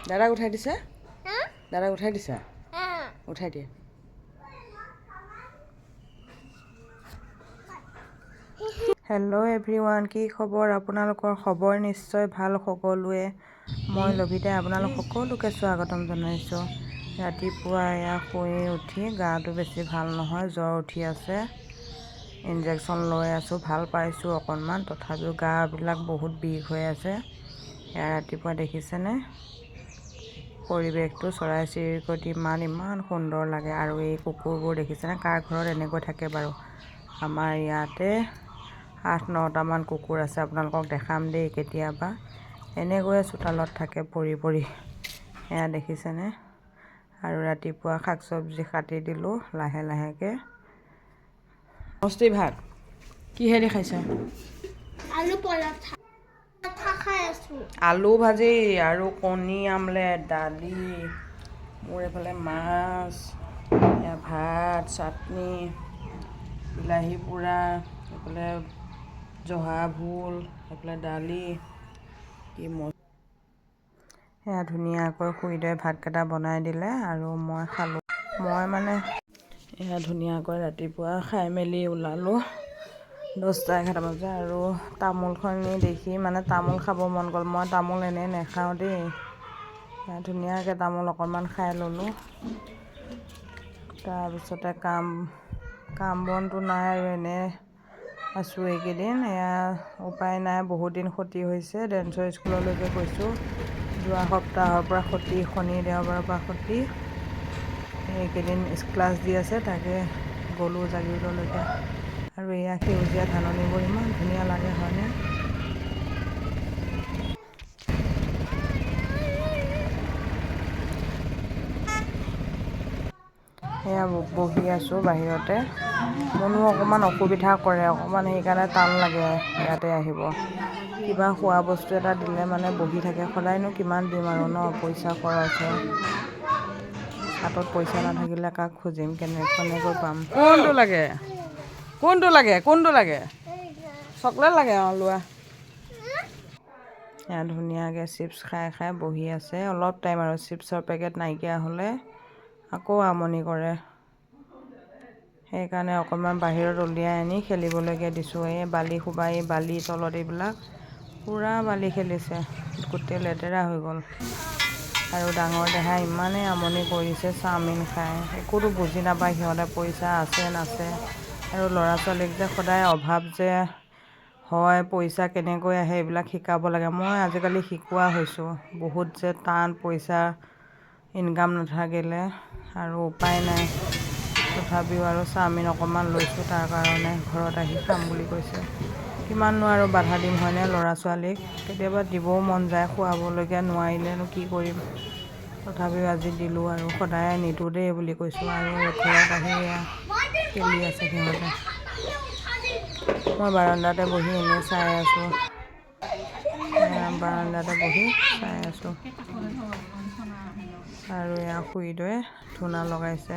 দাদাক উঠাই দিছে দাদাক উঠাই দিছা উঠাই দিয়ে হেল্ল' এভৰিৱান কি খবৰ আপোনালোকৰ খবৰ নিশ্চয় ভাল সকলোৱে মই লভিতাই আপোনালোক সকলোকে স্বাগতম জনাইছোঁ ৰাতিপুৱা এয়া শুই উঠি গাটো বেছি ভাল নহয় জ্বৰ উঠি আছে ইনজেকশ্যন লৈ আছোঁ ভাল পাইছোঁ অকণমান তথাপিও গাবিলাক বহুত বিষ হৈ আছে এয়া ৰাতিপুৱা দেখিছেনে পৰিৱেশটো চৰাই চিৰিকটি ইমান সুন্দৰ লাগে আৰু এই কুকুৰবোৰ দেখিছেনে কাৰ ঘৰত এনেকৈ থাকে বাৰু আমাৰ ইয়াতে 8-9টামান কুকুৰ আছে আপোনালোকক দেখাম দেই কেতিয়াবা এনেকৈয়ে চোতালত থাকে পৰি এয়া দেখিছেনে আৰু ৰাতিপুৱা শাক চব্জি কাটি দিলোঁ লাহেকৈ মস্তি ভাত কিহেদি খাইছা আলু পৰঠা খাই আছো আলু ভাজি আৰু কণী আমলেট দালি মোৰ এইফালে মাছ এয়া ভাত চাটনি বিলাহী পোৰা এইফালে জহা ভোল এইফালে দালি কি এয়া ধুনীয়াকৈ খুৰীদেৱে ভাতকেইটা বনাই দিলে আৰু মই খালোঁ মই মানে এয়া ধুনীয়াকৈ ৰাতিপুৱা খাই মেলি ওলালোঁ 10-11 বজা আৰু তামোলখনি দেখি মানে তামোল খাব মন গ'ল মই তামোল এনেই নেখাওঁ দেই এয়া ধুনীয়াকৈ তামোল অকণমান খাই ল'লোঁ তাৰপিছতে কাম বনটো নাই আৰু এনেই আছোঁ এইকেইদিন এয়া উপায় নাই বহুত দিন ক্ষতি হৈছে ডেন্সৰ স্কুললৈকে গৈছোঁ যোৱা সপ্তাহৰ পৰা ক্ষতি শনি দেওবাৰৰ পৰা ক্ষতি এইকেইদিন ক্লাছ দি আছে তাকে গ'লোঁ জাগিৰোডলৈকে আৰু এয়া সেউজীয়া ধাননিবোৰ ইমান ধুনীয়া লাগে হয়নে এয়া বহি আছোঁ বাহিৰতে মনো অকণমান অসুবিধা কৰে অকণমান সেইকাৰণে টান লাগে ইয়াতে আহিব কিবা খোৱা বস্তু এটা দিলে মানে বহি থাকে সদায়নো কিমান দিম আৰু ন পইচা খৰচ হয় হাতত পইচা নাথাকিলে কাক খুজিম কেনেকৈ পাম কোনটো লাগে চকলেট লাগে লোৱা এয়া ধুনীয়াকৈ চিপছ খাই বহি আছে অলপ টাইম আৰু চিপছৰ পেকেট নাইকিয়া হ'লে আকৌ আমনি কৰে সেইকাৰণে অকণমান বাহিৰত উলিয়াই আনি খেলিবলৈকে দিছোঁ এই বালি তলত এইবিলাক পূৰা বালি খেলিছে গোটেই লেতেৰা হৈ গ'ল আৰু ডাঙৰ দেহাই ইমানেই আমনি কৰিছে চাওমিন খাই একোতো বুজি নাপায় সিহঁতে পইচা আছে নাছে আৰু ল'ৰা ছোৱালীক যে সদায় অভাৱ যে হয় পইচা কেনেকৈ আহে এইবিলাক শিকাব লাগে মই আজিকালি শিকোৱা হৈছোঁ বহুত যে টান পইচা ইনকাম নাথাকিলে আৰু উপায় নাই তথাপিও আৰু চাওমিন অকণমান লৈছোঁ তাৰ কাৰণে ঘৰত আহি খাম বুলি কৈছে কিমাননো আৰু বাধা দিম হয়নে ল'ৰা ছোৱালীক কেতিয়াবা দিবও মন যায় খুৱাবলগীয়া নোৱাৰিলেনো কি কৰিম তথাপিও আজি দিলোঁ আৰু সদায় নিদিওঁ দেই বুলি কৈছোঁ আৰু ঘৰত আহি খেলি আছে সিহঁতে মই বাৰাণ্ডাতে বহি এনেই চাই আছোঁ আৰু এয়া খুৰীদেৱে ধূনা লগাইছে